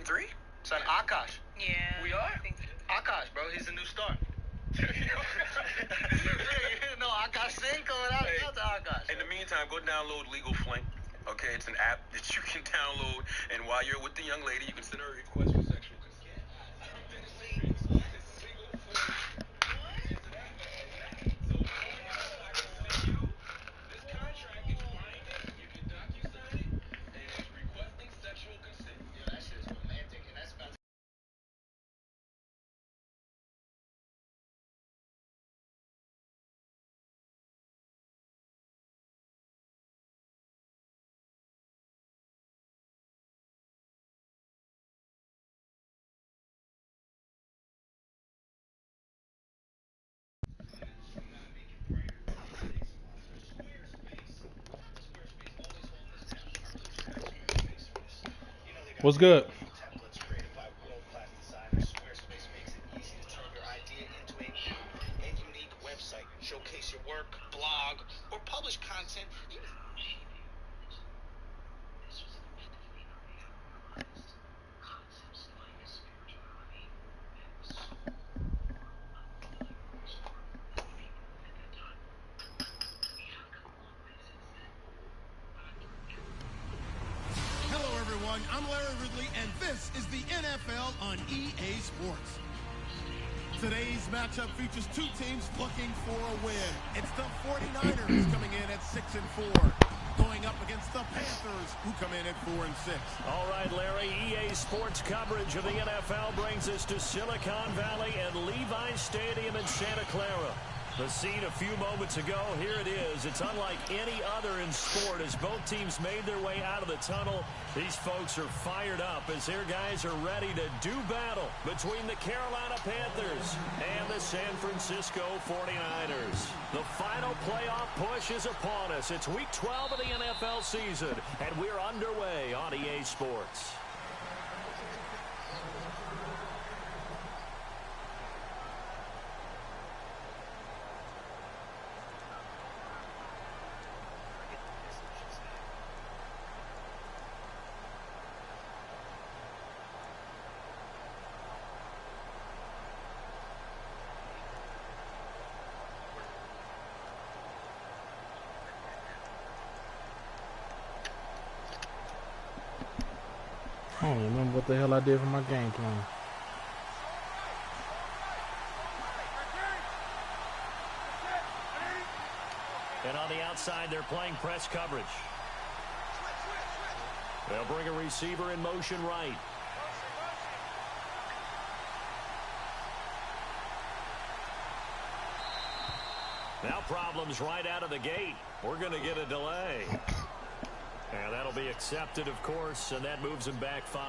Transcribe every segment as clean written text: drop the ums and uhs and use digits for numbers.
3? Son, Akash. Yeah. We are? Akash, bro. He's a new star. No, Akash Singh coming out. Hey, Shout out to Akash. In the meantime, go download Legal Flame. Okay, it's an app that you can download, and while you're with the young lady, you can send her a request for sexual consent. This contract is binding. You can docu-sign it, and it's requesting sexual consent. Yeah, that shit is romantic, and that's about. What's good? Templates created by world-class designers. Squarespace makes it easy to turn your idea into a unique website. Showcase your work, blog, or publish content. Hello, everyone. I'm Larry Ridley, and this is the NFL on EA Sports. Today's matchup features two teams looking for a win. It's the 49ers coming in at 6-4, going up against the Panthers, who come in at 4-6. All right, Larry, EA Sports coverage of the NFL brings us to Silicon Valley and Levi Stadium in Santa Clara. The scene a few moments ago, here it is. It's unlike any other in sport as both teams made their way out of the tunnel. These folks are fired up as their guys are ready to do battle between the Carolina Panthers and the San Francisco 49ers. The final playoff push is upon us. It's week 12 of the NFL season, and we're underway on EA Sports. I don't remember what the hell I did for my game plan. And on the outside, they're playing press coverage. They'll bring a receiver in motion right. Now problems right out of the gate. We're going to get a delay. And that'll be accepted, of course, and that moves him back 5.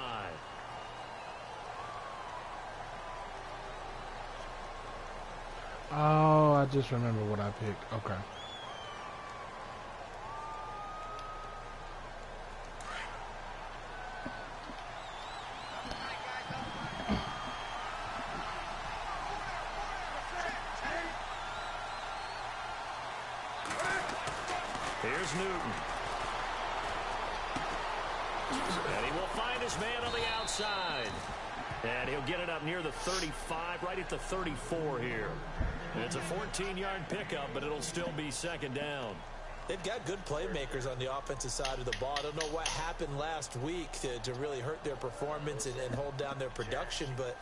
Oh, I just remember what I picked. Okay. Here's Newton. And he will find his man on the outside. And he'll get it up near the 35, right at the 34 here. And it's a 14-yard pickup, but it'll still be second down. They've got good playmakers on the offensive side of the ball. I don't know what happened last week to really hurt their performance and hold down their production, but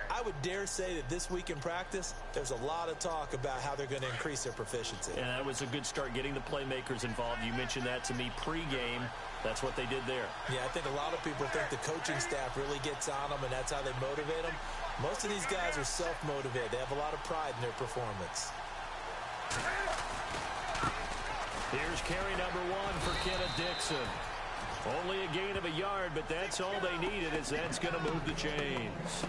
I would dare say that this week in practice, there's a lot of talk about how they're going to increase their proficiency. And that was a good start getting the playmakers involved. You mentioned that to me pregame. That's what they did there. Yeah, I think a lot of people think the coaching staff really gets on them, and that's how they motivate them. Most of these guys are self-motivated. They have a lot of pride in their performance. Here's carry number 1 for Kenneth Dixon. Only a gain of a yard, but that's all they needed, as that's going to move the chains.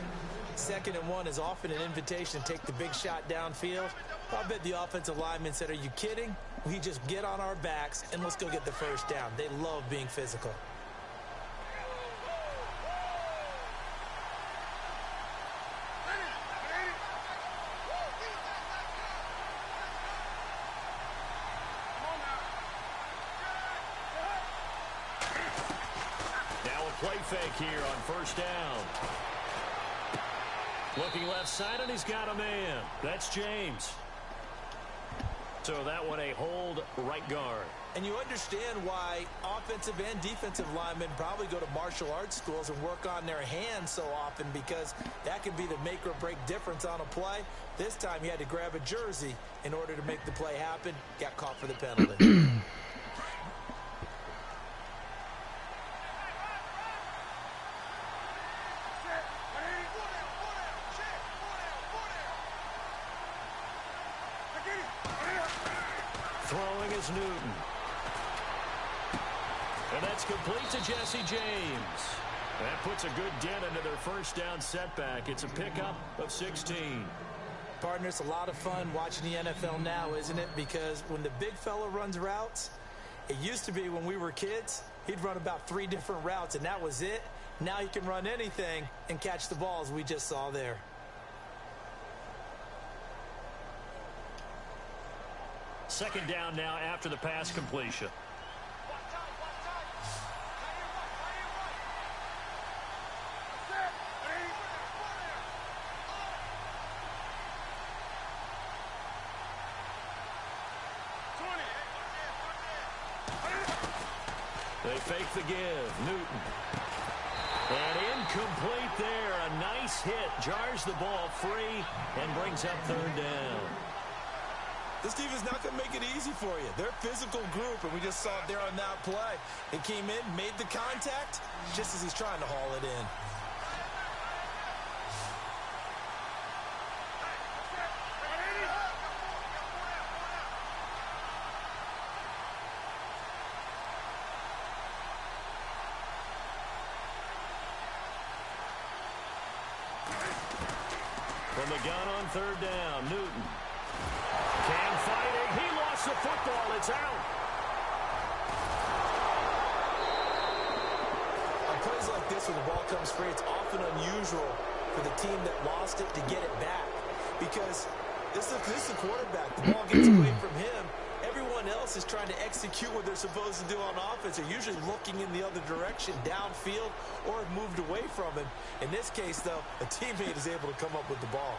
2nd and 1 is often an invitation to take the big shot downfield. I bet the offensive lineman said, "Are you kidding? We just get on our backs and let's go get the first down." They love being physical. play fake here on first down. Looking left side, and he's got a man. That's James. So that one a hold right guard. And you understand why offensive and defensive linemen probably go to martial arts schools and work on their hands so often, because that can be the make or break difference on a play. This time he had to grab a jersey in order to make the play happen. Got caught for the penalty. Throwing is Newton. And that's complete to Jesse James. That puts a good dent into their first down setback. It's a pickup of 16. Partner, it's a lot of fun watching the NFL now, isn't it? Because when the big fella runs routes, it used to be when we were kids, he'd run about 3 different routes, and that was it. Now he can run anything and catch the balls we just saw there. Second down now after the pass completion. They fake the give. Newton. And incomplete there. A nice hit. Jars the ball free and brings up third down. This team is not going to make it easy for you. They're a physical group, and we just saw it there on that play. He came in, made the contact, just as he's trying to haul it in. From the gun on third down, Newton. Cam fighting. He lost the football. It's out. On plays like this where the ball comes free, it's often unusual for the team that lost it to get it back. Because this is the quarterback. The ball gets away from him. Everyone else is trying to execute what they're supposed to do on offense. They're usually looking in the other direction, downfield, or have moved away from him. In this case, though, a teammate is able to come up with the ball.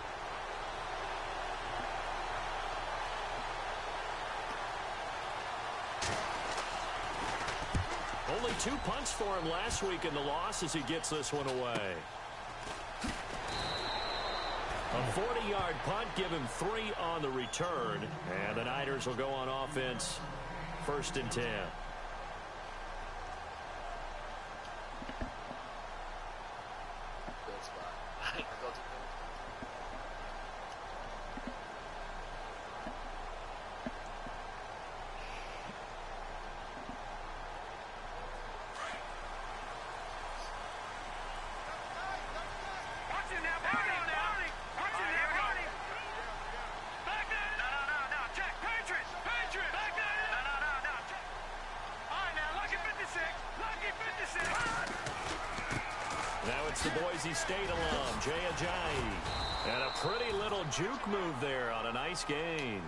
Only 2 punts for him last week in the loss as he gets this one away. A 40-yard punt, give him 3 on the return. And the Niners will go on offense, 1st and 10. Now it's the Boise State alum, Jay Ajayi. And a pretty little juke move there on a nice gain.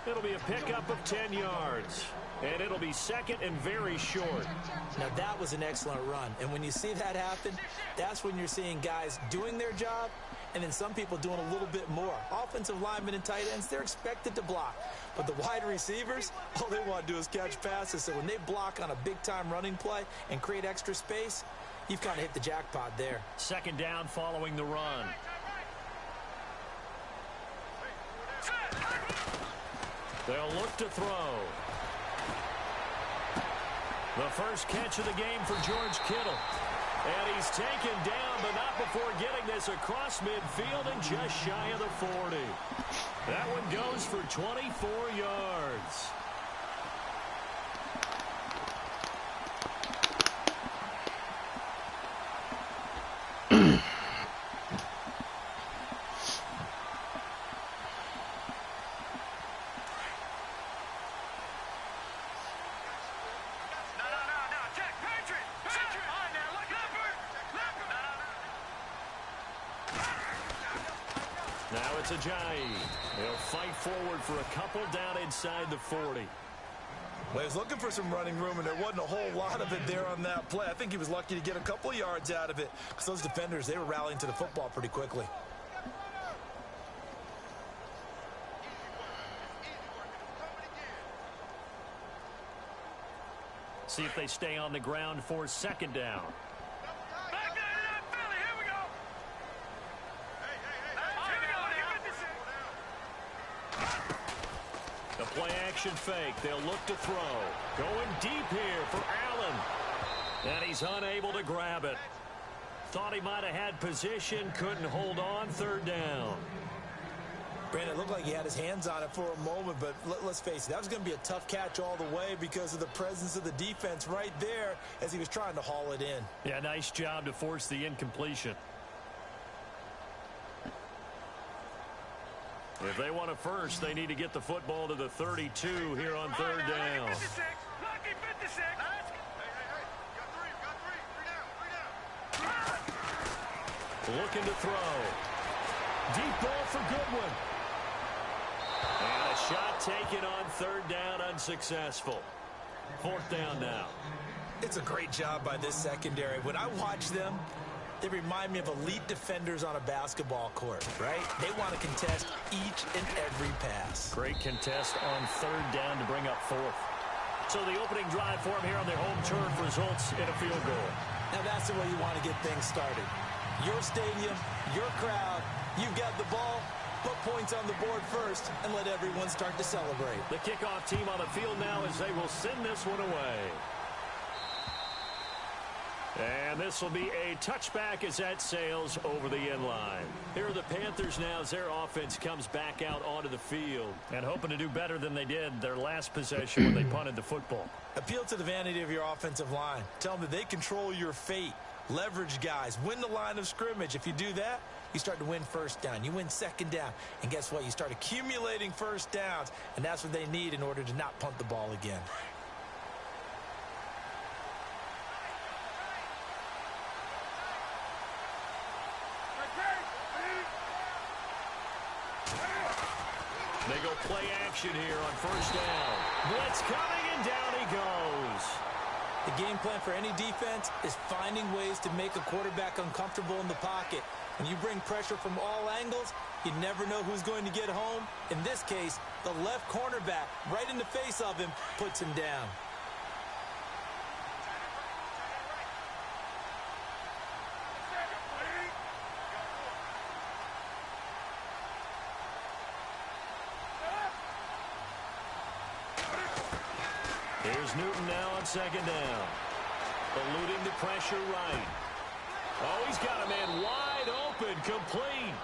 It'll be a pickup of 10 yards. And it'll be second and very short. Now that was an excellent run. And when you see that happen, that's when you're seeing guys doing their job and then some people doing a little bit more. Offensive linemen and tight ends, they're expected to block. But the wide receivers, all they want to do is catch passes. So when they block on a big-time running play and create extra space, you've kind of hit the jackpot there. Second down following the run. They'll look to throw. The first catch of the game for George Kittle. And he's taken down, but not before getting this across midfield and just shy of the 40. That one goes for 24 yards. Now it's Ajayi. He'll fight forward for a couple down inside the 40. Well, he was looking for some running room, and there wasn't a whole lot of it there on that play. I think he was lucky to get a couple of yards out of it because those defenders, they were rallying to the football pretty quickly. See if they stay on the ground for second down. The play action fake. They'll look to throw. Going deep here for Allen. And he's unable to grab it. Thought he might have had position. Couldn't hold on. Third down. Brandon, it looked like he had his hands on it for a moment, but let's face it, that was going to be a tough catch all the way because of the presence of the defense right there as he was trying to haul it in. Yeah, nice job to force the incompletion. If they want a first, they need to get the football to the 32 here on third down. Looking to throw. Deep ball for Goodwin. And a shot taken on third down, unsuccessful. Fourth down now. It's a great job by this secondary. When I watch them, they remind me of elite defenders on a basketball court, right? They want to contest each and every pass. Great contest on third down to bring up fourth. So the opening drive for him here on their home turf results in a field goal. Now that's the way you want to get things started. Your stadium, your crowd, you've got the ball, put points on the board first, and let everyone start to celebrate. The kickoff team on the field now as they will send this one away. And this will be a touchback as that sails over the end line. Here are the Panthers now as their offense comes back out onto the field and hoping to do better than they did their last possession when they punted the football. Appeal to the vanity of your offensive line. Tell them that they control your fate. Leverage guys. Win the line of scrimmage. If you do that, you start to win first down. You win second down. And guess what? You start accumulating first downs. And that's what they need in order to not punt the ball again. They go play action here on first down. Blitz coming, and down he goes. The game plan for any defense is finding ways to make a quarterback uncomfortable in the pocket. When you bring pressure from all angles, you never know who's going to get home. In this case, the left cornerback, right in the face of him, puts him down. Here's Newton now on second down. Eluding the pressure right. Oh, he's got a man wide open, complete.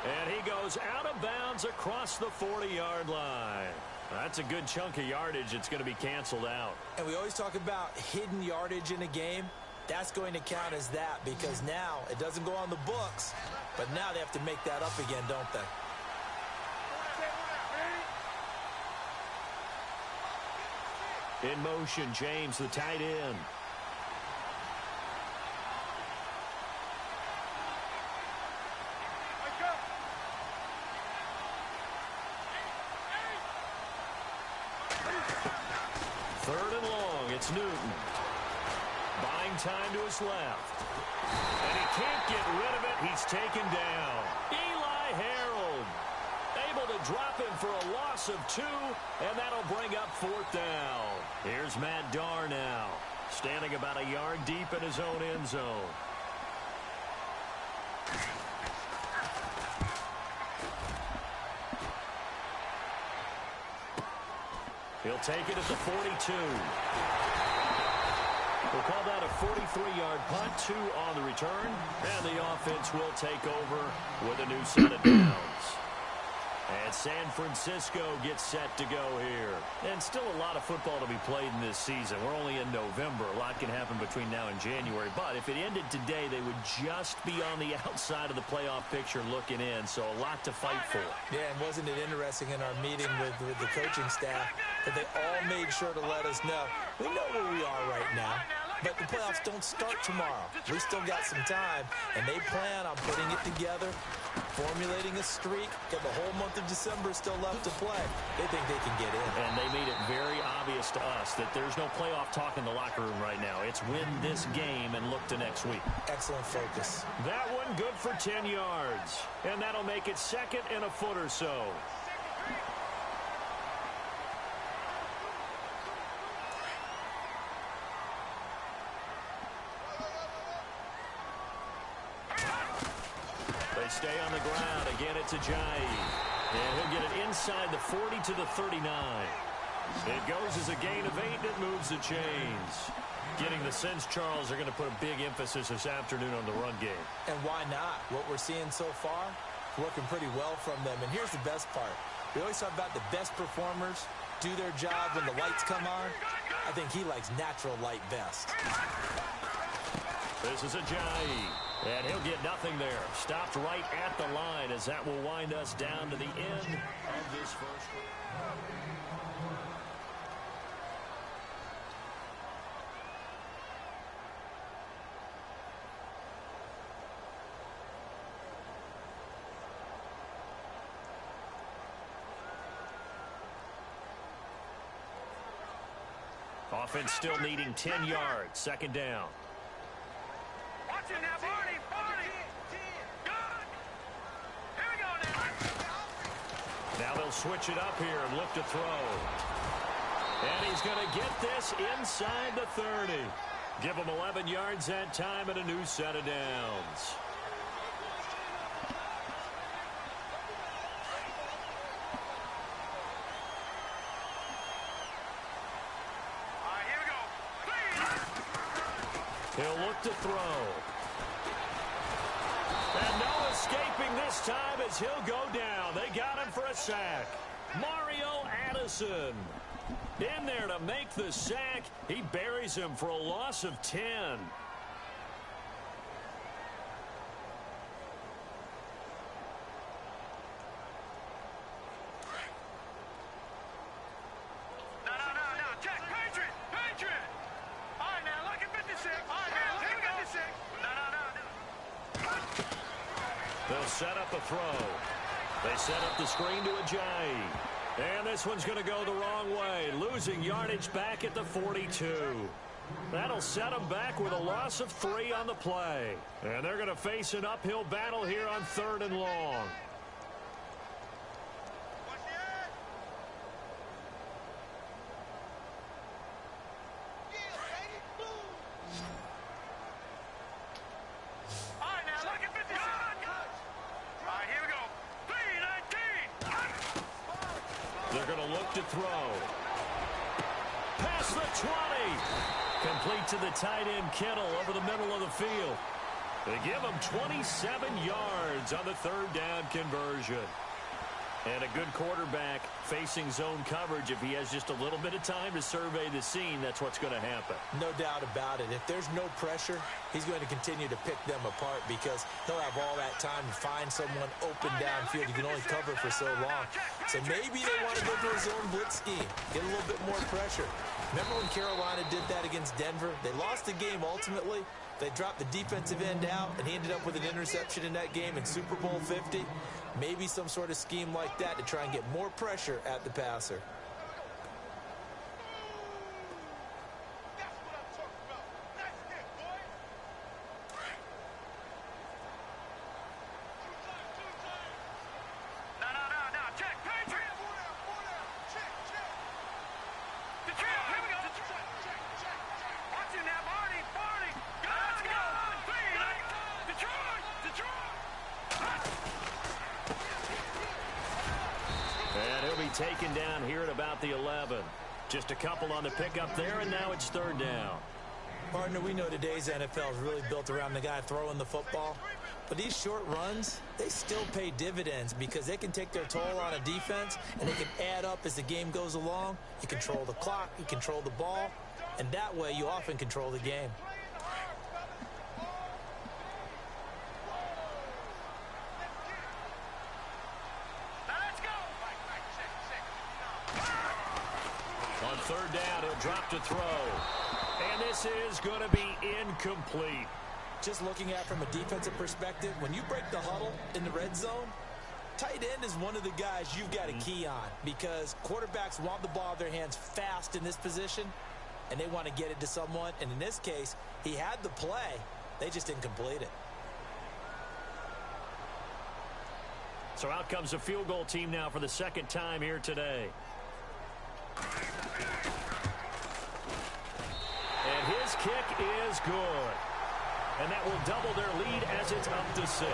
And he goes out of bounds across the 40-yard line. That's a good chunk of yardage. It's going to be canceled out. And we always talk about hidden yardage in a game. That's going to count as that because now it doesn't go on the books, but now they have to make that up again, don't they? In motion, James, the tight end. Third and long, it's Newton. Buying time to his left. And he can't get rid of it. He's taken down. Eli Harold able to drop him for a loss of 2, and that'll bring up fourth down. Here's Matt Darr now, standing about a yard deep in his own end zone. He'll take it at the 42. We'll call that a 43-yard punt, 2 on the return, and the offense will take over with a new set of downs. And San Francisco gets set to go here. And still a lot of football to be played in this season. We're only in November. A lot can happen between now and January. But if it ended today, they would just be on the outside of the playoff picture looking in. So a lot to fight for. Yeah, and wasn't it interesting in our meeting with the coaching staff that they all made sure to let us know, we know where we are right now. But the playoffs don't start tomorrow. We still got some time, and they plan on putting it together, formulating a streak, and the whole month of December is still left to play. They think they can get in. And they made it very obvious to us that there's no playoff talk in the locker room right now. It's win this game and look to next week. Excellent focus. That one good for 10 yards. And that'll make it second and a foot or so. They stay on the ground. Again, it's Ajayi. And he'll get it inside the 40 to the 39. It goes as a gain of 8, and it moves the chains. Getting the sense, Charles, they're going to put a big emphasis this afternoon on the run game. And why not? What we're seeing so far, working pretty well from them. And here's the best part. We always talk about the best performers do their job when the lights come on. I think he likes natural light best. This is Ajayi. And he'll get nothing there. Stopped right at the line as that will wind us down to the end of this first quarter. Offense still needing 10 yards. Second down. Watching that, Barney. Good. Here we go now. Now they'll switch it up here and look to throw. And he's going to get this inside the 30. Give him 11 yards that time and a new set of downs. He'll look to throw. And no escaping this time as he'll go down. They got him for a sack. Mario Addison in there to make the sack. He buries him for a loss of 10. They'll set up a throw. They set up the screen to Ajayi. And this one's going to go the wrong way. Losing yardage back at the 42. That'll set them back with a loss of 3 on the play. And they're going to face an uphill battle here on 3rd and long. They're going to look to throw. Past the 20. Complete to the tight end Kittle over the middle of the field. They give him 27 yards on the 3rd down conversion. And a good quarterback facing zone coverage. If he has just a little bit of time to survey the scene, that's what's going to happen. No doubt about it. If there's no pressure, he's going to continue to pick them apart because he'll have all that time to find someone open downfield. You can only cover for so long. So maybe they want to go to a zone blitz scheme, get a little bit more pressure. Remember when Carolina did that against Denver? They lost the game ultimately. They dropped the defensive end out, and he ended up with an interception in that game in Super Bowl 50. Maybe some sort of scheme like that to try and get more pressure at the passer. Taken down here at about the 11. Just a couple on the pickup there, and now it's 3rd down. Partner, we know today's NFL is really built around the guy throwing the football. But these short runs, they still pay dividends because they can take their toll on a defense, and they can add up as the game goes along. You control the clock, you control the ball, and that way you often control the game. On 3rd down, he'll drop to throw. And this is going to be incomplete. Just looking at it from a defensive perspective, when you break the huddle in the red zone, tight end is one of the guys you've got to key on because quarterbacks want the ball in their hands fast in this position, and they want to get it to someone. And in this case, he had the play. They just didn't complete it. So out comes a field goal team now for the second time here today. And his kick is good. And that will double their lead as it's up to 6.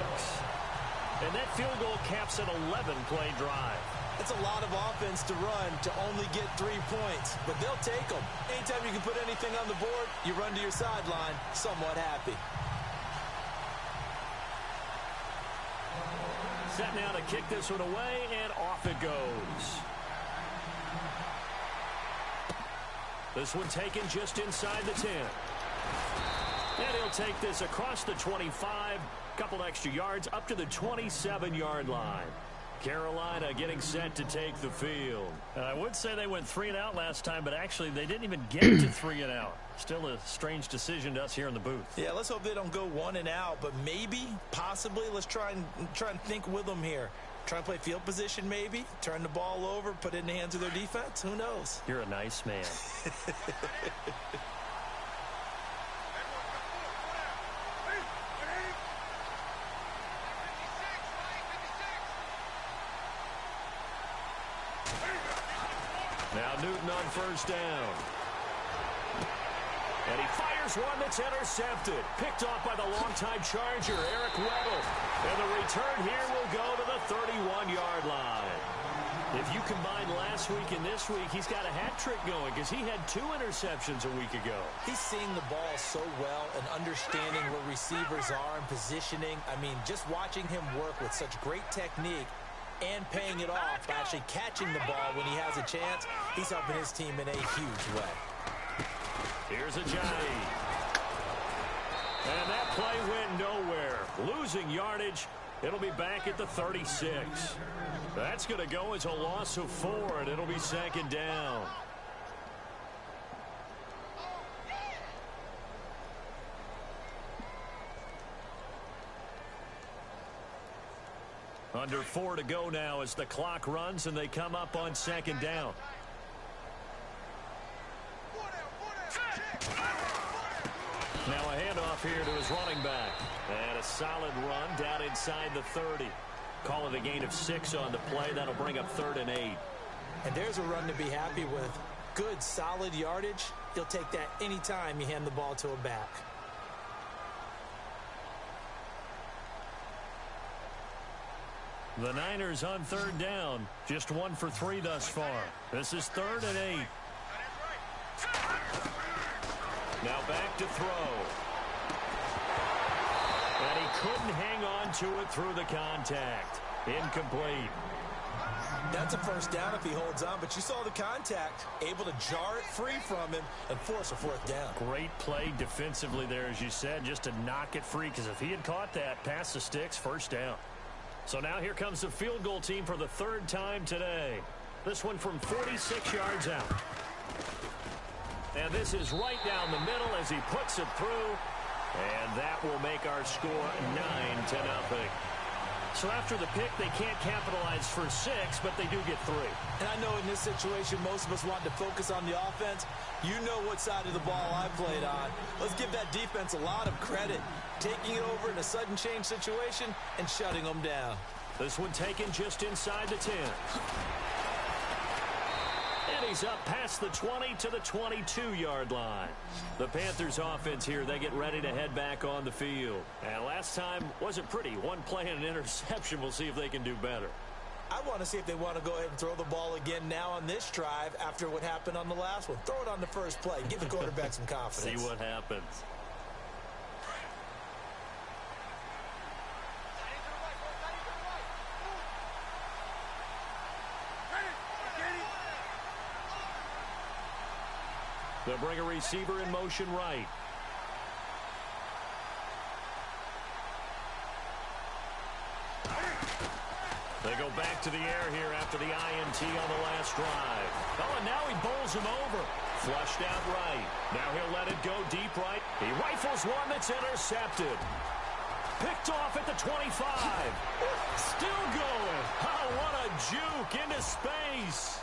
And that field goal caps an 11-play drive. It's a lot of offense to run to only get 3 points, but they'll take them. Anytime you can put anything on the board, you run to your sideline somewhat happy. Set now to kick this one away, and off it goes. This one taken just inside the 10. And he'll take this across the 25, couple extra yards up to the 27-yard line. Carolina getting set to take the field. I would say they went 3 and out last time, but actually they didn't even get to 3 and out. Still a strange decision to us here in the booth. Yeah, let's hope they don't go 1 and out, but maybe, possibly, let's try and think with them here. Try and play field position maybe, turn the ball over, put it in the hands of their defense. Who knows? You're a nice man. Now Newton on first down. And he fires one that's intercepted. Picked off by the longtime Charger, Eric Weddle. And the return here will go to the 31-yard line. If you combine last week and this week, he's got a hat trick going because he had 2 interceptions a week ago. He's seeing the ball so well and understanding where receivers are and positioning. I mean, just watching him work with such great technique and paying it off by actually catching the ball when he has a chance, he's helping his team in a huge way. Here's Ajani. And that play went nowhere. Losing yardage. It'll be back at the 36. That's going to go as a loss of 4, and it'll be second down. Under 4 to go now as the clock runs and they come up on second down. Now a handoff here to his running back. And a solid run down inside the 30. Call it a gain of 6 on the play. That'll bring up 3rd and 8. And there's a run to be happy with. Good, solid yardage. You'll take that anytime you hand the ball to a back. The Niners on 3rd down. Just 1 for 3 thus far. This is 3rd and 8. Now back to throw. And he couldn't hang on to it through the contact. Incomplete. That's a first down if he holds on, but you saw the contact. Able to jar it free from him and force a 4th down. Great play defensively there, as you said, just to knock it free, because if he had caught that, past the sticks, first down. So now here comes the field goal team for the 3rd time today. This one from 46 yards out. And this is right down the middle as he puts it through. And that will make our score 9-0. So after the pick, they can't capitalize for 6, but they do get 3. And I know in this situation, most of us want to focus on the offense. You know what side of the ball I played on. Let's give that defense a lot of credit. Taking it over in a sudden change situation and shutting them down. This one taken just inside the 10. And he's up past the 20 to the 22-yard line. The Panthers offense here, they get ready to head back on the field. And last time wasn't pretty. 1 play and an interception. We'll see if they can do better. I want to see if they want to go ahead and throw the ball again now on this drive after what happened on the last one. Throw it on the first play. Give the quarterback some confidence. See what happens. They'll bring a receiver in motion right. They go back to the air here after the INT on the last drive. Oh, and now he bowls him over. Flushed out right. Now he'll let it go deep right. He rifles one that's intercepted. Picked off at the 25. Still going. Oh, what a juke into space.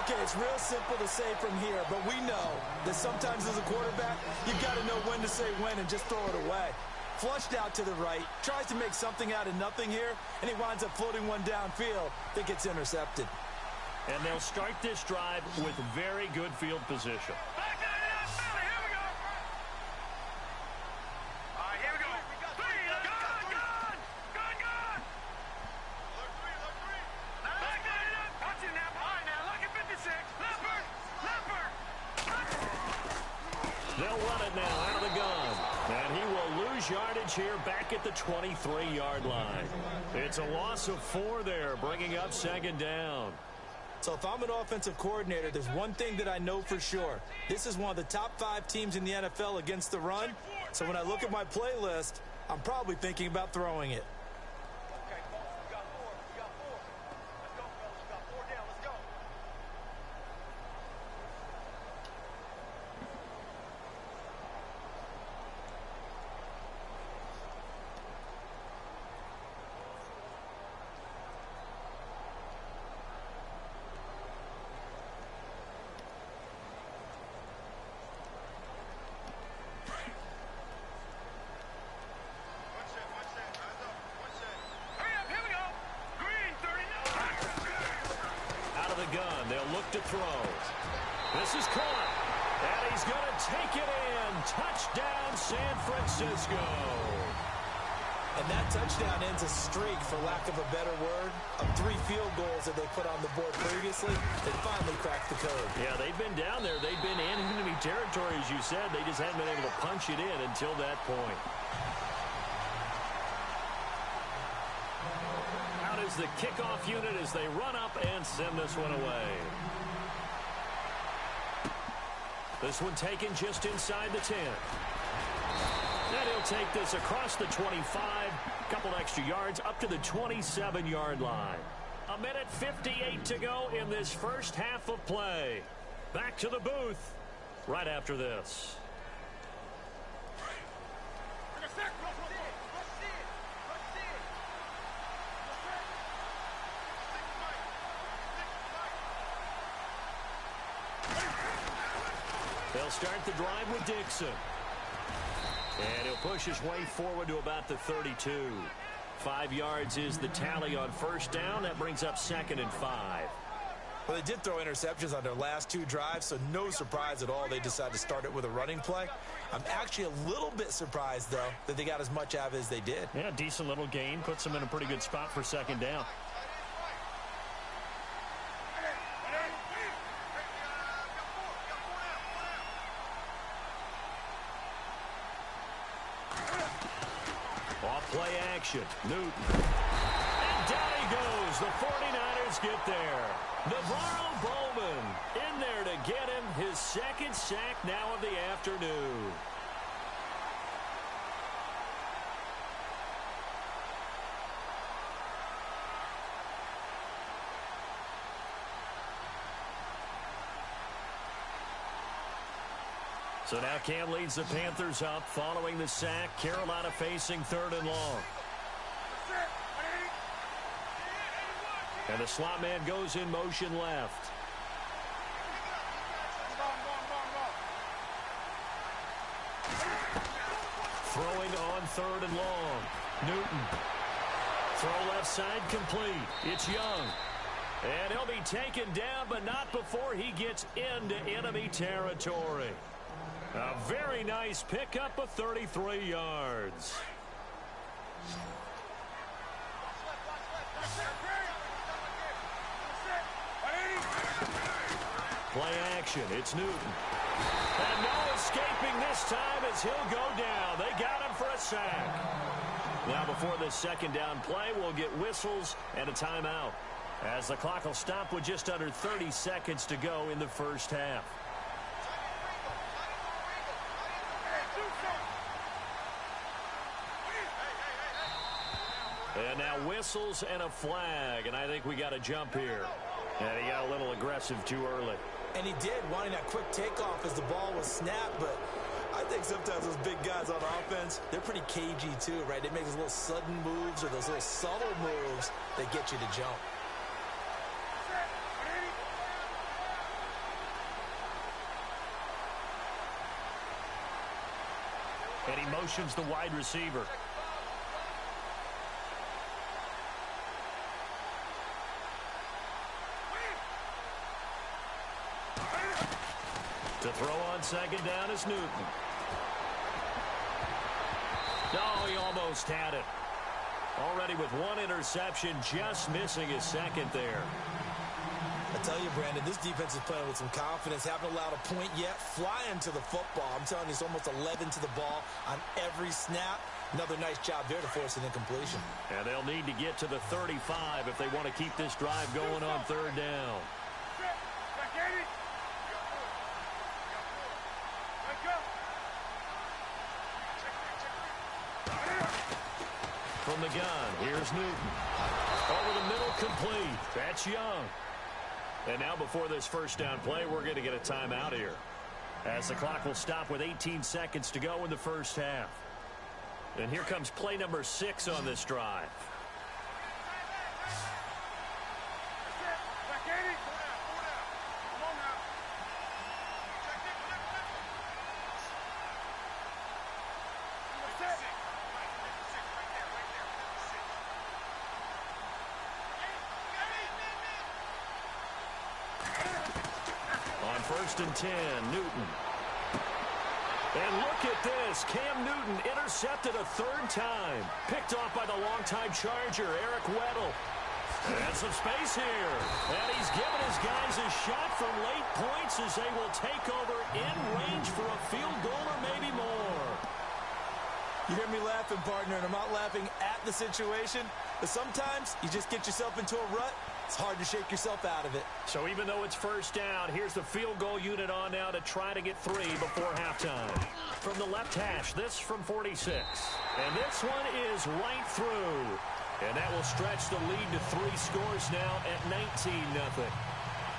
Okay, it's real simple to say from here, but we know that sometimes as a quarterback, you've got to know when to say when and just throw it away. Flushed out to the right, tries to make something out of nothing here, and he winds up floating one downfield that gets intercepted. And they'll start this drive with very good field position. Back to the Philly. Here we go. All right, here we go. Three. Gun. Now back to the watch it now. All right, now look at 56. Leopard. They'll run it now out of the gun. And he will lose yardage here back at the 23-yard line. It's a loss of 4 there, bringing up second down. So if I'm an offensive coordinator, there's one thing that I know for sure. This is one of the top 5 teams in the NFL against the run. So when I look at my playlist, I'm probably thinking about throwing it. Okay, folks, we got 4. Let's go, fellas. We got 4 down. Let's go. Hurry up, here we go. Green, 39. Out of the gun, they'll look to throw. This is caught. And he's going to take it in. Touchdown, San Francisco. And that touchdown ends a streak, for lack of a better word, of 3 field goals that they put on the board previously. They finally cracked the code. Yeah, they've been down there. They've been in enemy territory, as you said. They just hadn't been able to punch it in until that point. Out is the kickoff unit as they run up and send this one away. This one taken just inside the 10. And he'll take this across the 25, a couple extra yards up to the 27-yard line. 1:58 to go in this first half of play. Back to the booth right after this. They'll start the drive with Dixon. And he'll push his way forward to about the 32. 5 yards is the tally on first down. That brings up 2nd and 5. Well, they did throw interceptions on their last 2 drives, so no surprise at all they decided to start it with a running play. I'm actually a little bit surprised, though, that they got as much out of it as they did. Yeah, decent little gain. Puts them in a pretty good spot for second down. Off-play action. Newton. And down he goes. The 49ers get there. Navarro Bowman in there to get him his 2nd sack now of the afternoon. So now Cam leads the Panthers up following the sack. Carolina facing 3rd and long. And the slot man goes in motion left. Throwing on 3rd and long. Newton. Throw left side complete. It's Young. And he'll be taken down, but not before he gets into enemy territory. A very nice pickup of 33 yards. Play action. It's Newton. And no escaping this time as he'll go down. They got him for a sack. Now before this 2nd down play, we'll get whistles and a timeout, as the clock will stop with just under 30 seconds to go in the first half. And now whistles and a flag, and I think we got a jump here. And he got a little aggressive too early. And he did, wanting that quick takeoff as the ball was snapped. But I think sometimes those big guys on offense, they're pretty cagey too, right? They make those little sudden moves or those little subtle moves that get you to jump. And he motions the wide receiver. To throw on second down is Newton. No, he almost had it. Already with one interception, just missing his second there. I tell you, Brandon, this defense is playing with some confidence. Haven't allowed a point yet. Flying to the football. I'm telling you, it's almost 11 to the ball on every snap. Another nice job there to force an incompletion. And they'll need to get to the 35 if they want to keep this drive going on third down. From the gun, here's Newton. Over the middle, complete. That's Young. And now before this first down play, we're going to get a timeout here, as the clock will stop with 18 seconds to go in the first half. And here comes play number 6 on this drive. On 1st and 10, Newton. And look at this. Cam Newton intercepted a third time. Picked off by the longtime Charger, Eric Weddle. And some space here. And he's given his guys a shot from late points as they will take over in range for a field goal or maybe more. You hear me laughing, partner, and I'm not laughing at the situation, but sometimes you just get yourself into a rut. It's hard to shake yourself out of it. So even though it's first down, here's the field goal unit on now to try to get 3 before halftime. From the left hash, this from 46. And this one is right through. And that will stretch the lead to 3 scores now at 19-0.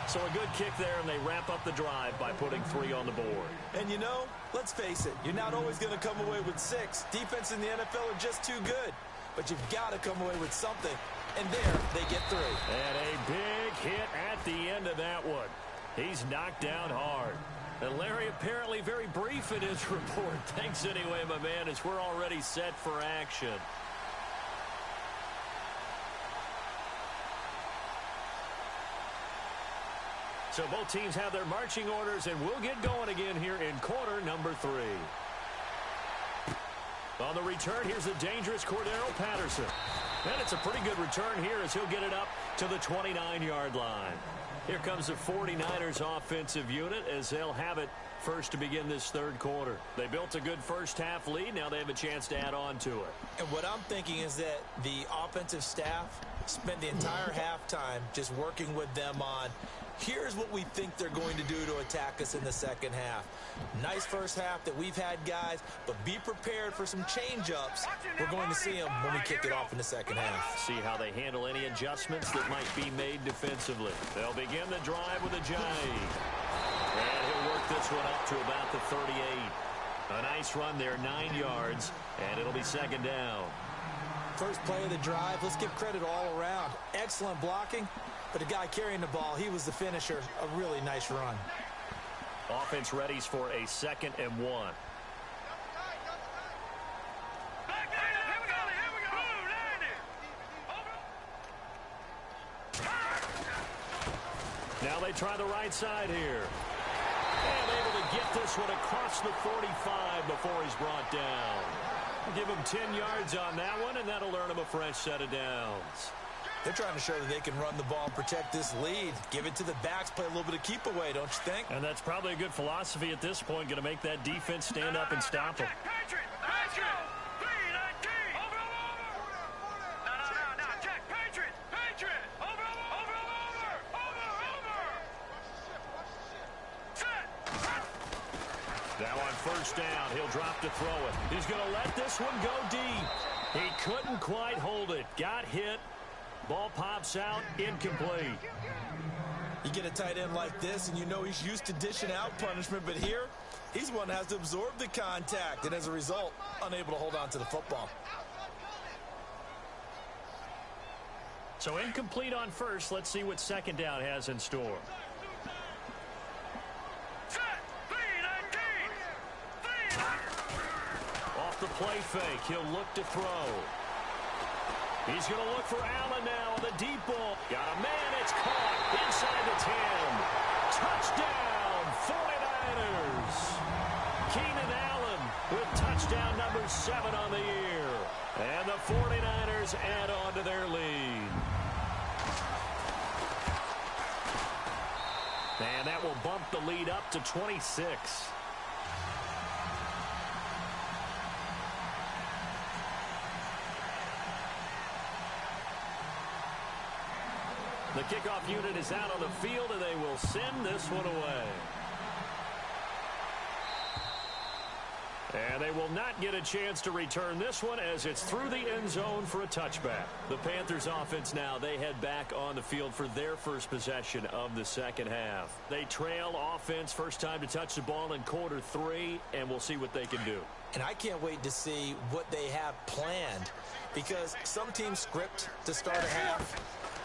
So a good kick there, and they wrap up the drive by putting 3 on the board. And you know, let's face it, you're not always going to come away with 6. Defense in the NFL are just too good. But you've got to come away with something. And there, they get 3. And a big hit at the end of that one. He's knocked down hard. And Larry apparently very brief in his report. Thanks anyway, my man, as we're already set for action. So both teams have their marching orders, and we'll get going again here in quarter number 3. On the return, here's the dangerous Cordero Patterson. And it's a pretty good return here as he'll get it up to the 29-yard line. Here comes the 49ers offensive unit as they'll have it first to begin this third quarter. They built a good first half lead. Now they have a chance to add on to it. And what I'm thinking is that the offensive staff spent the entire halftime just working with them on, here's what we think they're going to do to attack us in the second half. Nice first half that we've had, guys, but be prepared for some change-ups. We're going to see them when we kick it off in the second half. See how they handle any adjustments that might be made defensively. They'll begin the drive with a J. And he'll work this one up to about the 38. A nice run there, 9 yards, and it'll be second down. First play of the drive, let's give credit all around. Excellent blocking. But the guy carrying the ball, he was the finisher. A really nice run. Offense readies for a 2nd and 1. Now they try the right side here. And able to get this one across the 45 before he's brought down. Give him 10 yards on that one, and that'll earn him a fresh set of downs. They're trying to show that they can run the ball and protect this lead. Give it to the backs, play a little bit of keep away, don't you think? And that's probably a good philosophy at this point, going to make that defense stand up and stop them. Now on first down, he'll drop to throw it. He's going to let this one go deep. He couldn't quite hold it. Got hit. Ball pops out, incomplete. You get a tight end like this, and you know he's used to dishing out punishment, but here, he's one that has to absorb the contact, and as a result, unable to hold on to the football. So incomplete on first. Let's see what second down has in store. Off the play fake, he'll look to throw. He's going to look for Allen now on the deep ball. Got a man, it's caught inside the 10. Touchdown, 49ers. Keenan Allen with touchdown number 7 on the year. And the 49ers add on to their lead. And that will bump the lead up to 26. The kickoff unit is out on the field, and they will send this one away. And they will not get a chance to return this one as it's through the end zone for a touchback. The Panthers offense now, they head back on the field for their first possession of the second half. They trail offense, first time to touch the ball in quarter 3, and we'll see what they can do. And I can't wait to see what they have planned, because some teams script to start a half.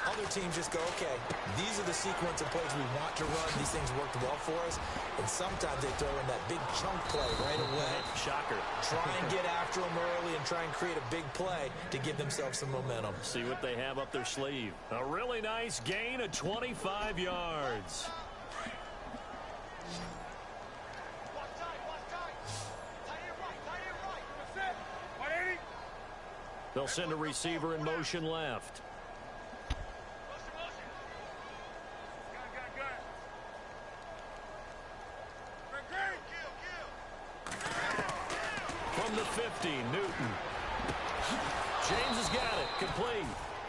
Other teams just go, okay, these are the sequence of plays we want to run. These things worked well for us. And sometimes they throw in that big chunk play right away. Shocker. Try and get after them early and try and create a big play to give themselves some momentum. See what they have up their sleeve. A really nice gain of 25 yards. They'll send a receiver in motion left. From the 50, Newton. James has got it, complete.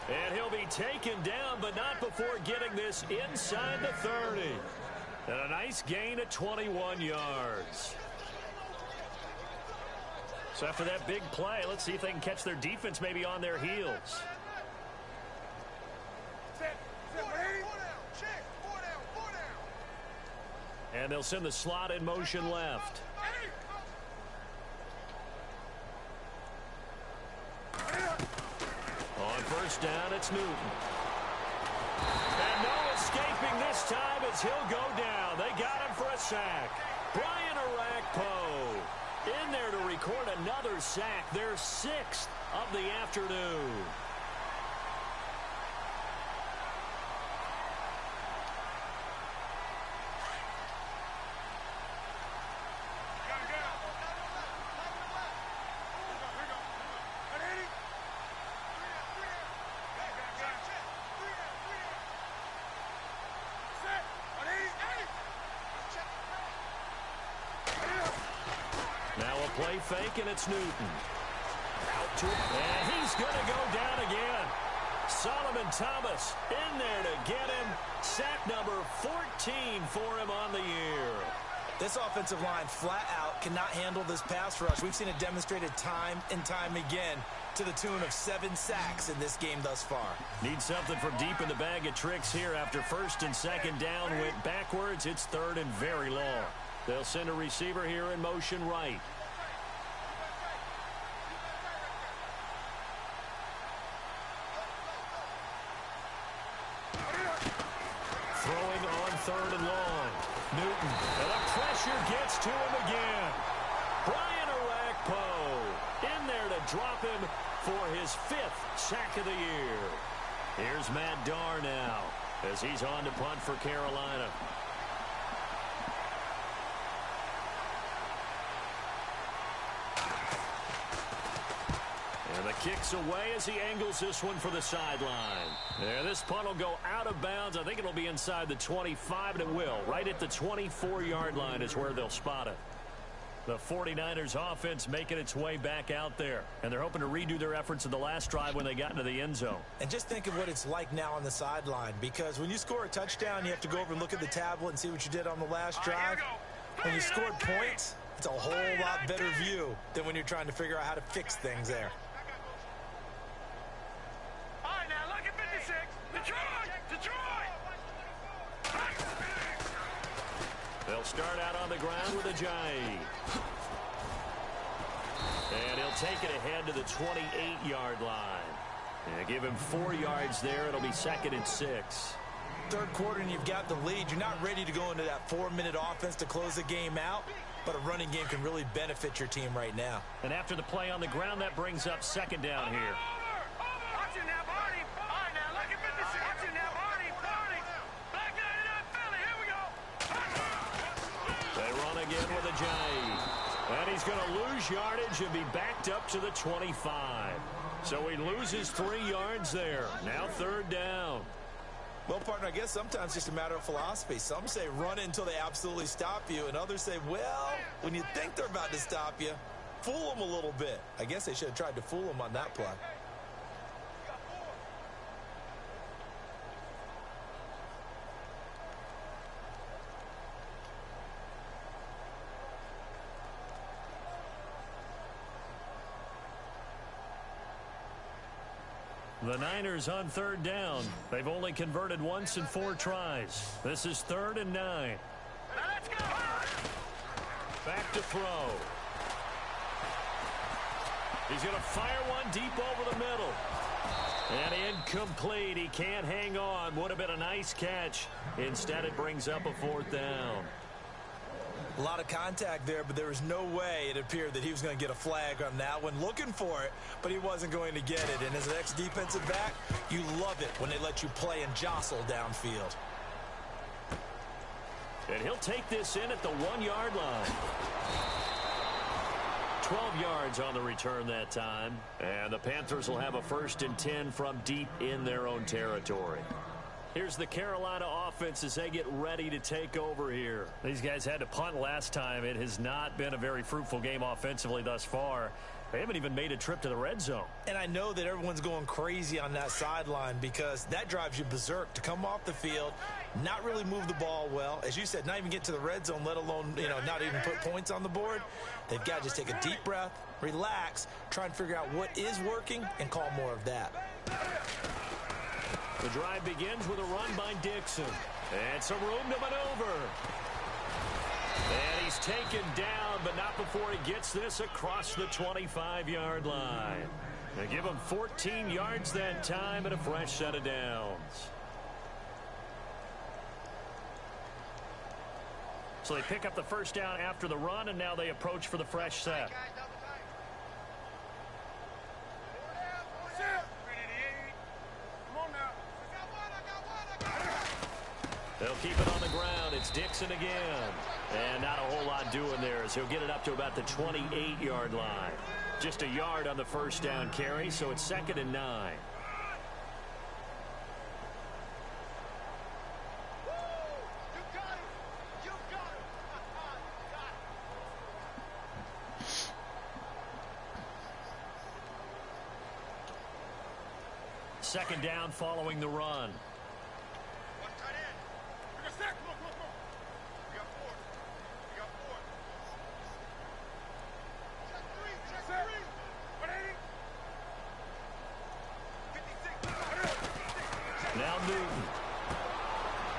And he'll be taken down, but not before getting this inside the 30. And a nice gain of 21 yards. So after that big play, let's see if they can catch their defense maybe on their heels. And they'll send the slot in motion left. On first down, it's Newton. And no escaping this time as he'll go down. They got him for a sack. Brian Arakpo in there to record another sack, their 6th of the afternoon. Play fake, and it's Newton. Out to it, and he's going to go down again. Solomon Thomas in there to get him. Sack number 14 for him on the year. This offensive line flat out cannot handle this pass rush. We've seen it demonstrated time and time again to the tune of 7 sacks in this game thus far. Need something from deep in the bag of tricks here after first and second down went backwards. It's third and very long. They'll send a receiver here in motion right. Throwing on third and long. Newton. And the pressure gets to him again. Brian Arakpo in there to drop him for his 5th sack of the year. Here's Matt Darr now as he's on to punt for Carolina. And the kick's away as he angles this one for the sideline. Yeah, this punt will go out of bounds. I think it'll be inside the 25, and it will. Right at the 24-yard line is where they'll spot it. The 49ers offense making its way back out there. And they're hoping to redo their efforts in the last drive when they got into the end zone. And just think of what it's like now on the sideline. Because when you score a touchdown, you have to go over and look at the tablet and see what you did on the last drive. When you scored points, it's a whole lot better view than when you're trying to figure out how to fix things there. All right, now look at 56. Detroit! Detroit! They'll start out on the ground with Ajayi. And he'll take it ahead to the 28-yard line. And give him 4 yards there. It'll be 2nd and 6. Third quarter and you've got the lead. You're not ready to go into that 4-minute offense to close the game out, but a running game can really benefit your team right now. And after the play on the ground, that brings up 2nd down here. They run again with Ajayi. And he's going to lose yardage and be backed up to the 25. So he loses 3 yards there. Now 3rd down. Well, partner, I guess sometimes it's just a matter of philosophy. Some say run it until they absolutely stop you, and others say, well, when you think they're about to stop you, fool them a little bit. I guess they should have tried to fool them on that play. The Niners on 3rd down. They've only converted once in 4 tries. This is 3rd and 9. Let's go! Back to throw. He's going to fire one deep over the middle. And incomplete. He can't hang on. Would have been a nice catch. Instead, it brings up a 4th down. A lot of contact there, but there was no way it appeared that he was going to get a flag on that one. Looking for it, but he wasn't going to get it. And as an ex-defensive back, you love it when they let you play and jostle downfield. And he'll take this in at the 1-yard line. 12 yards on the return that time. And the Panthers will have a 1st and 10 from deep in their own territory. Here's the Carolina offense as they get ready to take over here. These guys had to punt last time. It has not been a very fruitful game offensively thus far. They haven't even made a trip to the red zone. And I know that everyone's going crazy on that sideline because that drives you berserk to come off the field, not really move the ball well. As you said, not even get to the red zone, let alone, not even put points on the board. They've got to just take a deep breath, relax, try and figure out what is working and call more of that. The drive begins with a run by Dixon. And some room to maneuver. And he's taken down, but not before he gets this across the 25-yard line. They give him 14 yards that time and a fresh set of downs. So they pick up the 1st down after the run, and now they approach for the fresh set. They'll keep it on the ground. It's Dixon again. And not a whole lot doing there as he'll get it up to about the 28-yard line. Just a yard on the 1st down carry, so it's 2nd and 9. Second down following the run. Now Newton.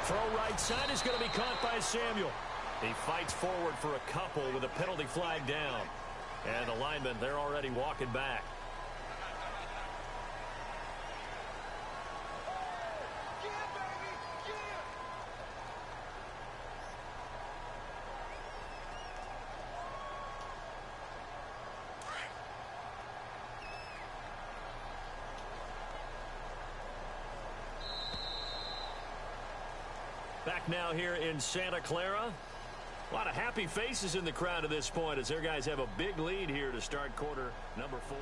Throw right side is going to be caught by Samuel. He fights forward for a couple with a penalty flag down. And the linemen, they're already walking back. Back now here in Santa Clara. A lot of happy faces in the crowd at this point as their guys have a big lead here to start quarter number 4.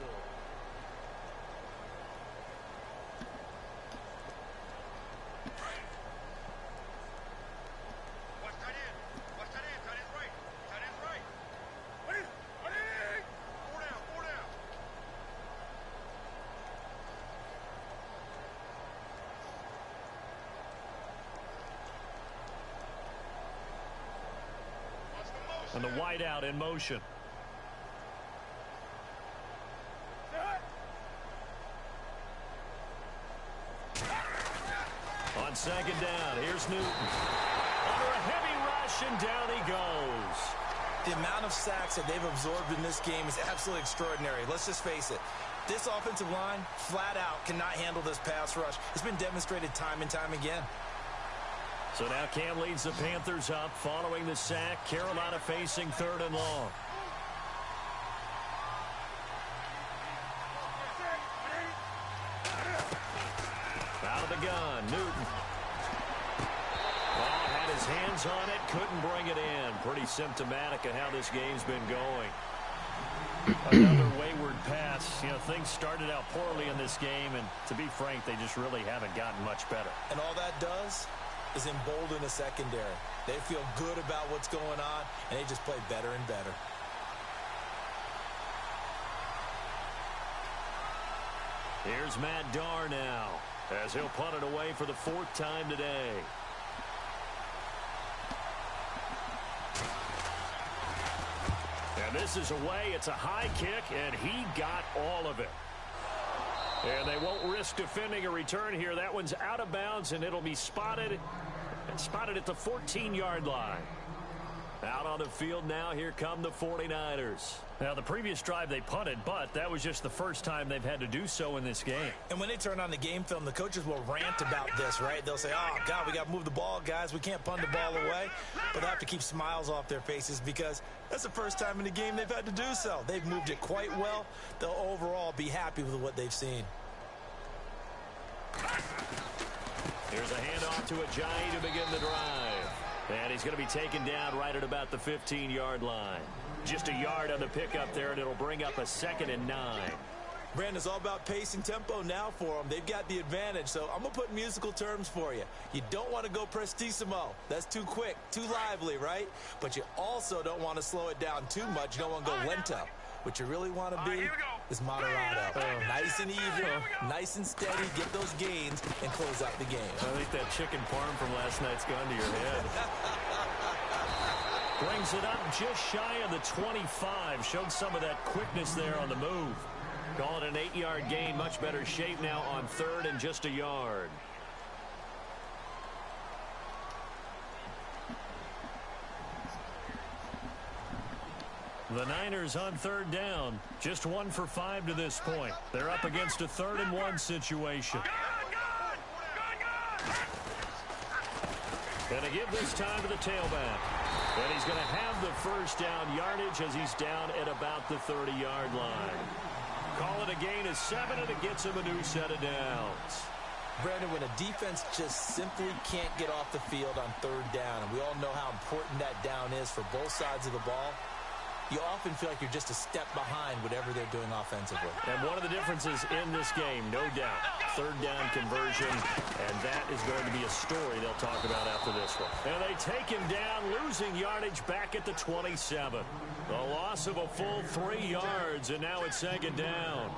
And the wide out in motion. On 2nd down, here's Newton. Under a heavy rush, reception. Down he goes. The amount of sacks that they've absorbed in this game is absolutely extraordinary. Let's just face it. This offensive line, flat out, cannot handle this pass rush. It's been demonstrated time and time again. So now Cam leads the Panthers up following the sack. Carolina facing 3rd and long. Out of the gun, Newton. Oh, had his hands on it, couldn't bring it in. Pretty symptomatic of how this game's been going. Another wayward pass. You know, things started out poorly in this game, and to be frank, they just really haven't gotten much better. And all that does is embolden the secondary. They feel good about what's going on, and they just play better and better. Here's Matt Darr now, as he'll punt it away for the 4th time today. And this is away. It's a high kick, and he got all of it. And they won't risk defending a return here. That one's out of bounds, and it'll be spotted at the 14-yard line. Out on the field now, here come the 49ers. Now, the previous drive they punted, but that was just the first time they've had to do so in this game. And when they turn on the game film, the coaches will rant about this, right? They'll say, oh, God, we got to move the ball, guys. We can't punt the ball away. But they have to keep smiles off their faces because that's the first time in the game they've had to do so. They've moved it quite well. They'll overall be happy with what they've seen. Here's a handoff to Ajayi to begin the drive. And he's going to be taken down right at about the 15-yard line. Just a yard on the pickup there, and it'll bring up a 2nd and 9. Brandon, it's all about pace and tempo now for them. They've got the advantage, so I'm going to put musical terms for you. You don't want to go prestissimo. That's too quick, too lively, right? But you also don't want to slow it down too much. You don't want to go lento. What you really want to be is moderado. Nice and even, nice and steady, get those gains, and close out the game. I think that chicken parm from last night's gone to your head. Brings it up just shy of the 25. Showed some of that quickness there on the move. Call it an 8-yard gain. Much better shape now on 3rd and just a yard. The Niners on 3rd down. Just 1 for 5 to this point. They're up against a 3rd and 1 situation. Gonna give this time to the tailback. And he's going to have the first down yardage as he's down at about the 30-yard line. Call it a gain of 7, and it gets him a new set of downs. Brandon, when a defense just simply can't get off the field on 3rd down, and we all know how important that down is for both sides of the ball, you often feel like you're just a step behind whatever they're doing offensively. And one of the differences in this game, no doubt, 3rd down conversion, and that is going to be a story they'll talk about after this one. And they take him down, losing yardage back at the 27. The loss of a full 3 yards, and now it's 2nd down.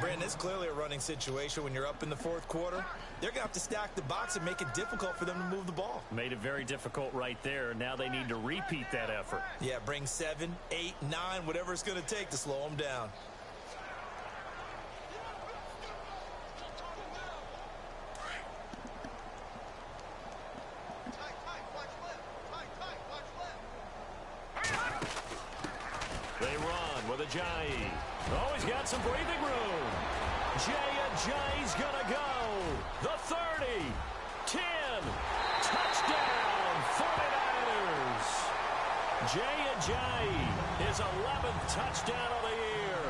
Brandon, it's clearly a running situation when you're up in the 4th quarter. They're going to have to stack the box and make it difficult for them to move the ball. Made it very difficult right there. Now they need to repeat that effort. Yeah, bring 7, 8, 9, whatever it's going to take to slow them down. They run with Ajayi. Oh, he's got some breathing room. Ajayi's going to go. The 30, 10, touchdown, 49ers. Ajayi, his 11th touchdown of the year.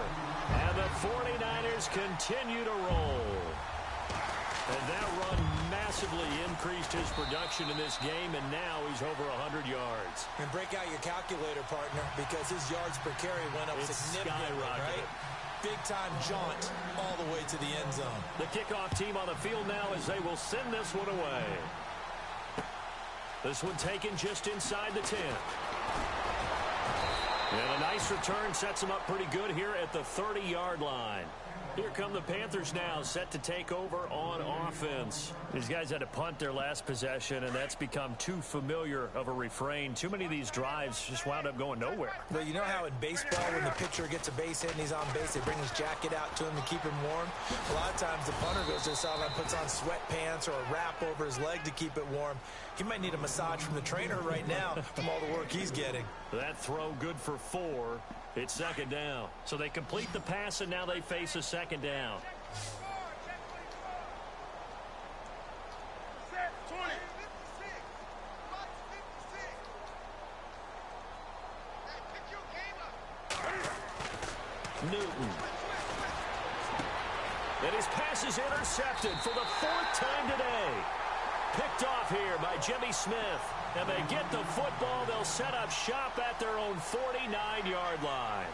And the 49ers continue to roll. And that run massively increased his production in this game, and now he's over 100 yards. And break out your calculator, partner, because his yards per carry went up significantly, right? Big-time jaunt all the way to the end zone. The kickoff team on the field now as they will send this one away. This one taken just inside the 10. And a nice return sets him up pretty good here at the 30-yard line. Here come the Panthers now, set to take over on offense. These guys had to punt their last possession, and that's become too familiar of a refrain. Too many of these drives just wound up going nowhere. Well, you know how in baseball, when the pitcher gets a base hit and he's on base, they bring his jacket out to him to keep him warm? A lot of times the punter goes to the sideline, puts on sweatpants or a wrap over his leg to keep it warm. He might need a massage from the trainer right now from all the work he's getting. That throw good for 4. It's second down. So they complete the pass, and now they face a second down. Newton. And his pass is intercepted for the 4th time today. Picked off here by Jimmy Smith. And they get the football. They'll set up shop at their own 49-yard line.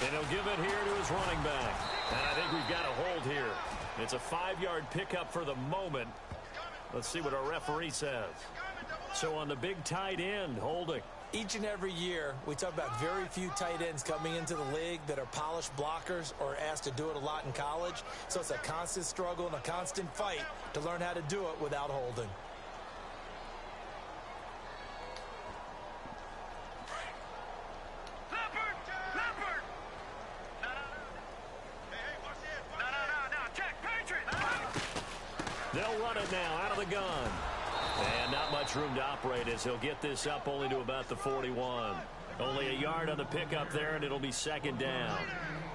And he'll give it here to his running back. And I think we've got a hold here. It's a 5-yard pickup for the moment. Let's see what our referee says. So on the big tight end, holding. Each and every year, we talk about very few tight ends coming into the league that are polished blockers or asked to do it a lot in college. So it's a constant struggle and a constant fight to learn how to do it without holding. They'll run it now out of the gun. And not much room to operate as he'll get this up only to about the 41. Only a yard on the pickup there, and it'll be second down.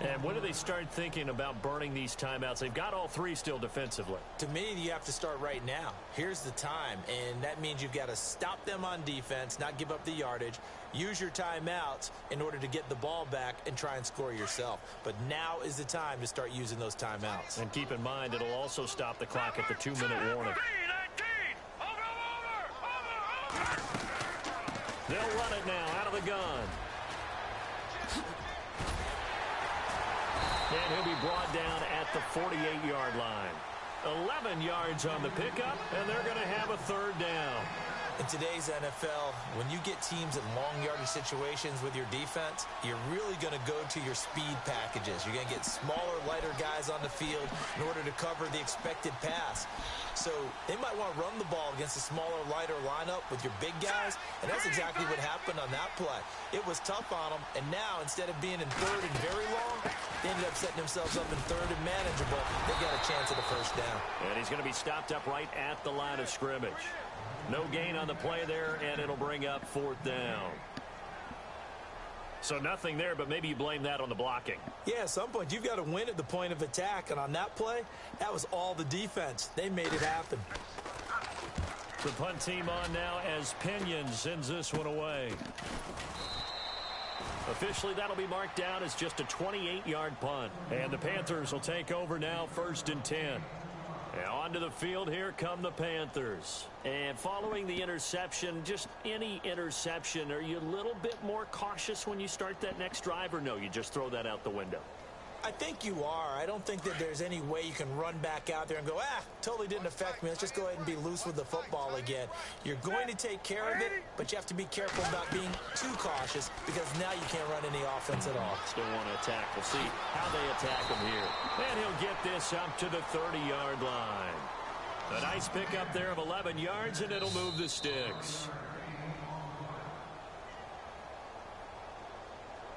And when do they start thinking about burning these timeouts? They've got all 3 still defensively. To me, you have to start right now. Here's the time, and that means you've got to stop them on defense, not give up the yardage, use your timeouts in order to get the ball back and try and score yourself. But now is the time to start using those timeouts. And keep in mind, it'll also stop the clock at the 2-minute warning. They'll run it now out of the gun. And he'll be brought down at the 48-yard line. 11 yards on the pickup, and they're going to have a 3rd down. In today's NFL, when you get teams in long yardage situations with your defense, you're really going to go to your speed packages. You're going to get smaller, lighter guys on the field in order to cover the expected pass. So they might want to run the ball against a smaller, lighter lineup with your big guys, and that's exactly what happened on that play. It was tough on them, and now instead of being in 3rd and very long, they ended up setting themselves up in 3rd and manageable. They got a chance at a 1st down. And he's going to be stopped up right at the line of scrimmage. No gain on the play there, and it'll bring up 4th down. So nothing there, but maybe you blame that on the blocking. Yeah, at some point, you've got to win at the point of attack. And on that play, that was all the defense. They made it happen. The punt team on now as Pinion sends this one away. Officially, that'll be marked down as just a 28-yard punt. And the Panthers will take over now, 1st and 10. Now onto the field, here come the Panthers. And following the interception, just any interception, are you a little bit more cautious when you start that next drive, or no, you just throw that out the window? I think you are. I don't think that there's any way you can run back out there and go, totally didn't affect me. Let's just go ahead and be loose with the football again. You're going to take care of it, but you have to be careful about being too cautious because now you can't run any offense at all. Still want to attack. We'll see how they attack him here. And he'll get this up to the 30-yard line. A nice pickup there of 11 yards, and it'll move the sticks.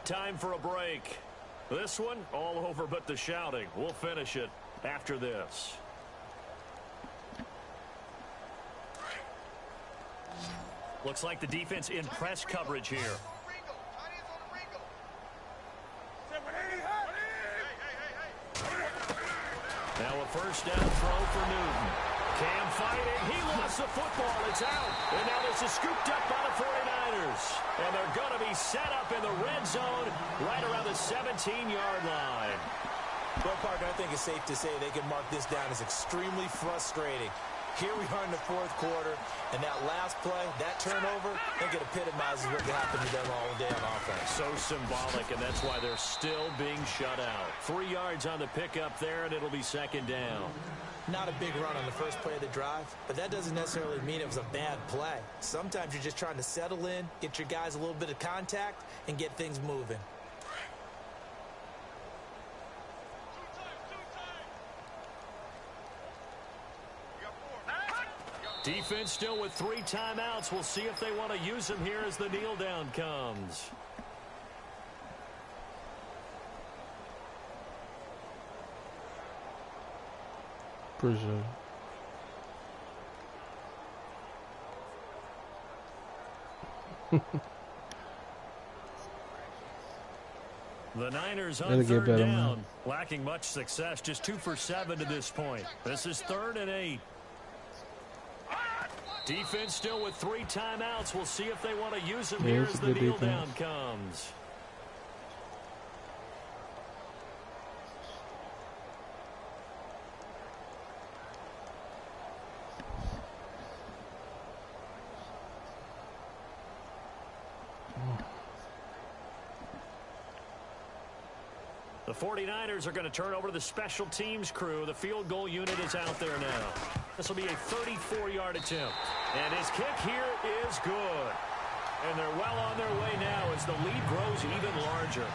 Time for a break. This one, all over but the shouting. We'll finish it after this. Looks like the defense in press coverage here. Now a 1st down throw for Newton. Cam fighting. He lost the football. It's out. And now this is scooped up by the 49ers. And they're going to be set up in the red zone right around the 17-yard line. Well, Parker, I think it's safe to say they can mark this down as extremely frustrating. Here we are in the fourth quarter, and that last play, that turnover, I think it epitomizes what happened to them all day on offense. So symbolic, and that's why they're still being shut out. 3 yards on the pickup there, and it'll be second down. Not a big run on the first play of the drive, but that doesn't necessarily mean it was a bad play. Sometimes you're just trying to settle in, get your guys a little bit of contact, and get things moving. Defense still with 3 timeouts. We'll see if they want to use them here as the kneel down comes. Appreciate it. The Niners It'll on get third better, down. man. Lacking much success. Just 2 for 7 to this point. This is 3rd and 8. Defense still with 3 timeouts. We'll see if they want to use them here it's as a the good kneel defense. down comes. The 49ers are going to turn over to the special teams crew. The field goal unit is out there now. This will be a 34-yard attempt. And his kick here is good. And they're well on their way now as the lead grows even larger.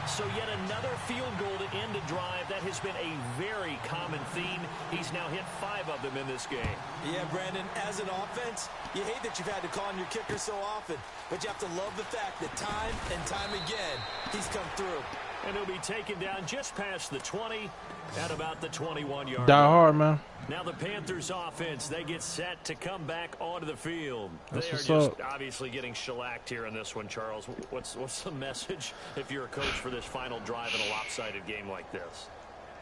So yet another field goal to end a drive. That has been a very common theme. He's now hit 5 of them in this game. Yeah, Brandon, as an offense, you hate that you've had to call on your kicker so often. But you have to love the fact that time and time again, he's come through. And he'll be taken down just past the 20 at about the 21-yard Die line. hard, man. Now the Panthers offense, they get set to come back onto the field. That's they are what's just up. obviously getting shellacked here in this one, Charles. What's the message if you're a coach for this final drive in a lopsided game like this?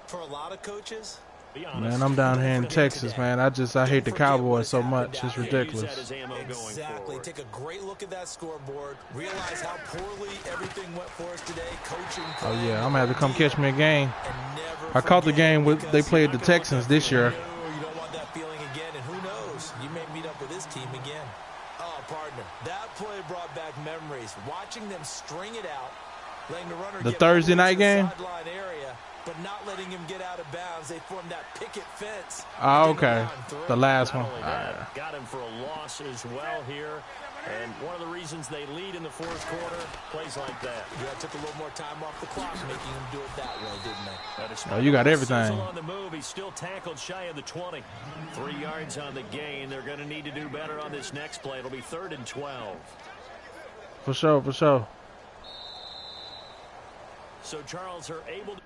For a lot of coaches, Be honest. Man, I'm down here in Texas, man. I hate the Cowboys so much. It's Use that ridiculous. as ammo going exactly. forward. Take a great look at that scoreboard. Realize how poorly everything went for us today. Coaching. Oh yeah, I'm gonna have to come catch me a game. And never I caught the forget, game with they because played you're the not gonna Texans want this that year. feeling. You don't want that feeling again, and who knows? You may meet up with this team again. Oh, partner, that play brought back memories. Watching them string it out, letting the runner The get Thursday all the way night to the game? sideline area, but not letting him get out of bounds. They formed that picket fence. Oh, Didn't okay. allow him through. The last Not one. only that, got him for a loss as well here. And one of the reasons they lead in the fourth quarter, plays like that. Yeah, took a little more time off the clock, making him do it that way, didn't they? Oh, you got everything. Sizzle on the move. He's still tackled shy of the 20. 3 yards on the gain. They're going to need to do better on this next play. It'll be 3rd and 12. For sure, for sure. So Charles are able to